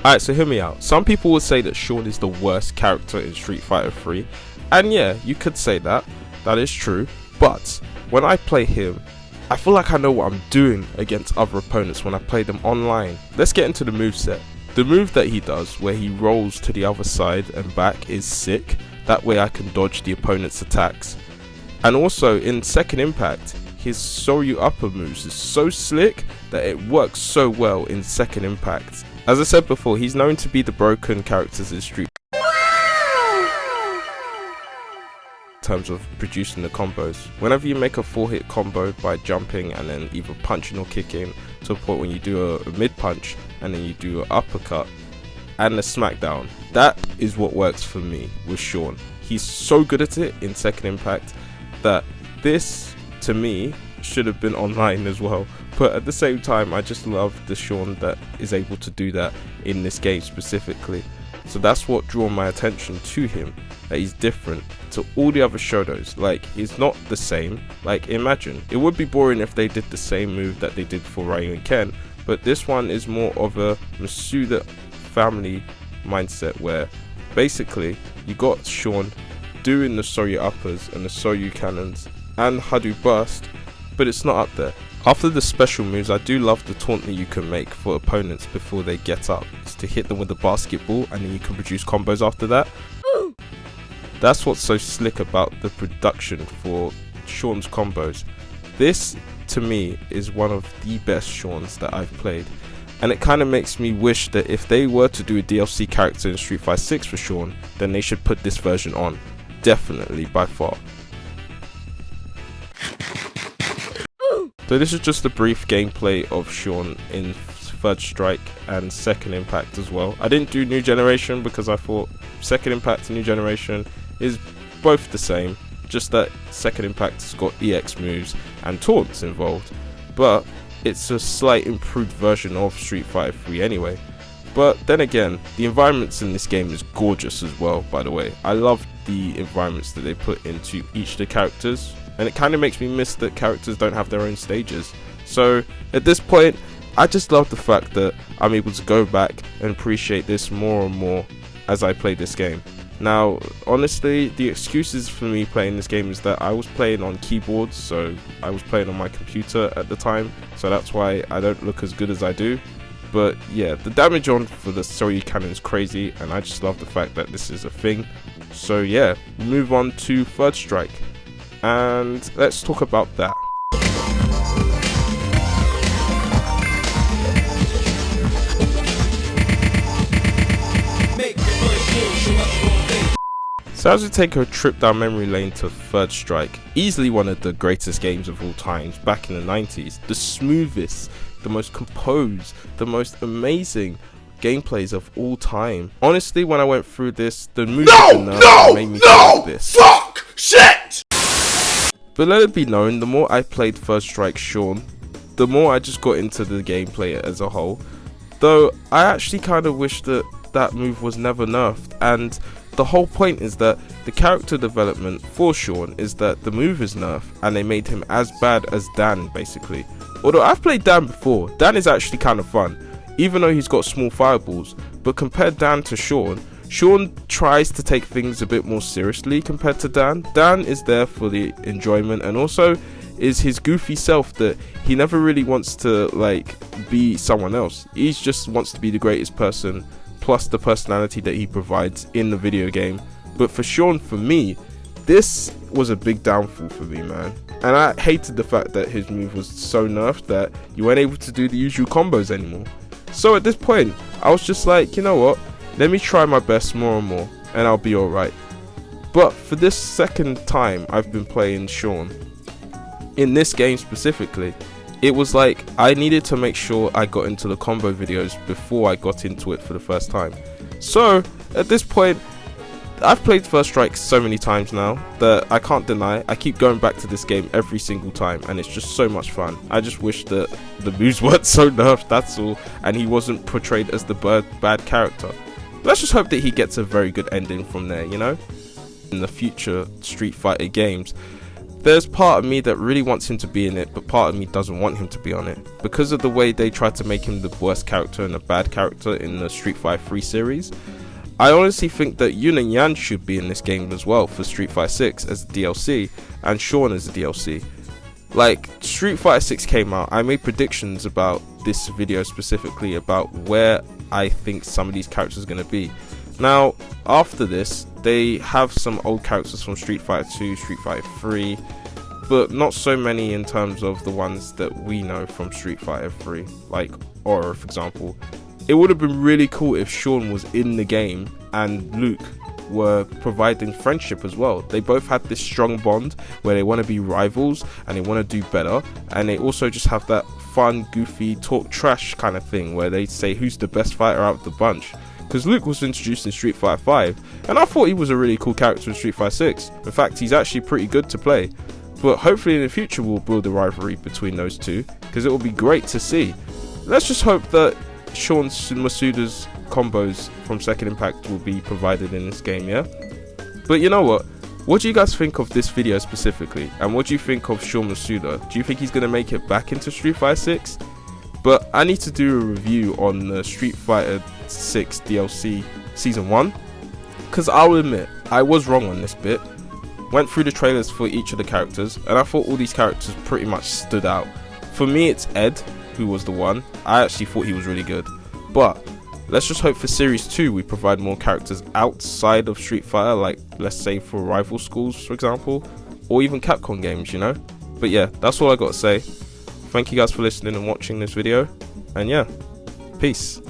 Alright, so hear me out. Some people would say that Sean is the worst character in Street Fighter 3. And yeah, you could say that. That is true. But when I play him, I feel like I know what I'm doing against other opponents when I play them online. Let's get into the moveset. The move that he does, where he rolls to the other side and back, is sick. That way I can dodge the opponent's attacks. And also in Second Impact, his Soryu upper moves is so slick that it works so well in Second Impact. As I said before, he's known to be the broken characters in Street in terms of producing the combos. Whenever you make a 4-hit combo by jumping and then either punching or kicking to a point when you do a mid punch and then you do an uppercut and a smackdown, that is what works for me with Sean. He's so good at it in Second Impact that this, to me, should have been online as well. But at the same time, I just love the Sean that is able to do that in this game specifically. So that's what drew my attention to him, that he's different to all the other Shotos. Like, he's not the same. Like, imagine, it would be boring if they did the same move that they did for Ryu and Ken, but this one is more of a Matsuda family mindset, where basically you got Sean doing the Soryu uppers and the Soryu cannons and Hadu burst, but it's not up there. After the special moves, I do love the taunt that you can make for opponents before they get up. It's to hit them with the basketball and then you can produce combos after that. That's what's so slick about the production for Sean's combos. This, to me, is one of the best Seans that I've played. And it kind of makes me wish that if they were to do a DLC character in Street Fighter 6 for Sean, then they should put this version on. Definitely, by far. So this is just a brief gameplay of Sean in Third Strike and Second Impact as well. I didn't do New Generation because I thought Second Impact and New Generation is both the same, just that Second Impact has got EX moves and taunts involved. But it's a slight improved version of Street Fighter 3 anyway. But then again, the environments in this game is gorgeous as well, by the way. I love the environments that they put into each of the characters. And it kind of makes me miss that characters don't have their own stages. So at this point, I just love the fact that I'm able to go back and appreciate this more and more as I play this game. Now, honestly, the excuses for me playing this game is that I was playing on keyboards, so I was playing on my computer at the time, so that's why I don't look as good as I do. But yeah, the damage on for the Soryu cannon is crazy, and I just love the fact that this is a thing. So yeah, move on to Third Strike. And let's talk about that. So as we take a trip down memory lane to Third Strike, easily one of the greatest games of all times back in the 90s, the smoothest, the most composed, the most amazing gameplays of all time. Honestly, when I went through this, the moves made me feel like this. Fuck! Shit! But let it be known, the more I played Third Strike Sean, the more I just got into the gameplay as a whole. Though I actually kind of wish that that move was never nerfed, and the whole point is that the character development for Sean is that the move is nerfed and they made him as bad as Dan basically. Although I've played Dan before, Dan is actually kind of fun, even though he's got small fireballs. But compare Dan to Sean, Sean tries to take things a bit more seriously compared to Dan. Dan is there for the enjoyment and also is his goofy self that he never really wants to like be someone else. He just wants to be the greatest person, plus the personality that he provides in the video game. But for Sean, for me, this was a big downfall for me, man. And I hated the fact that his move was so nerfed that you weren't able to do the usual combos anymore. So at this point, I was just like, you know what? Let me try my best more and more, and I'll be alright. But for this second time I've been playing Sean, in this game specifically, it was like I needed to make sure I got into the combo videos before I got into it for the first time. So at this point, I've played First Strike so many times now that I can't deny I keep going back to this game every single time, and it's just so much fun. I just wish that the moves weren't so nerfed, that's all, and he wasn't portrayed as the bad character. Let's just hope that he gets a very good ending from there, you know? In the future Street Fighter games, there's part of me that really wants him to be in it, but part of me doesn't want him to be on it because of the way they tried to make him the worst character and a bad character in the Street Fighter 3 series. I honestly think that Yun and Yan should be in this game as well for Street Fighter 6 as the DLC, and Sean as the DLC. Like, Street Fighter 6 came out, I made predictions about this video specifically about where I think some of these characters are going to be. Now, after this, they have some old characters from Street Fighter 2, Street Fighter 3, but not so many in terms of the ones that we know from Street Fighter 3, like Aura, for example. It would have been really cool if Sean was in the game and Luke were providing friendship as well. They both had this strong bond where they want to be rivals and they want to do better, and they also just have that fun, goofy, talk trash kind of thing where they say who's the best fighter out of the bunch. Because Luke was introduced in Street Fighter 5, and I thought he was a really cool character in Street Fighter 6. In fact, he's actually pretty good to play. But hopefully in the future we'll build a rivalry between those two, because it will be great to see. Let's just hope that Sean Matsuda's combos from Second Impact will be provided in this game, yeah? But you know what do you guys think of this video specifically, and what do you think of Sean Matsuda? Do you think he's going to make it back into Street Fighter 6? But I need to do a review on the Street Fighter 6 DLC Season 1, because I'll admit, I was wrong on this bit. Went through the trailers for each of the characters, and I thought all these characters pretty much stood out. For me, it's Ed, who was the one. I actually thought he was really good. But let's just hope for Series 2 we provide more characters outside of Street Fighter, like let's say for rival schools, for example, or even Capcom games, you know? But yeah, that's all I got to say. Thank you guys for listening and watching this video, and yeah, peace.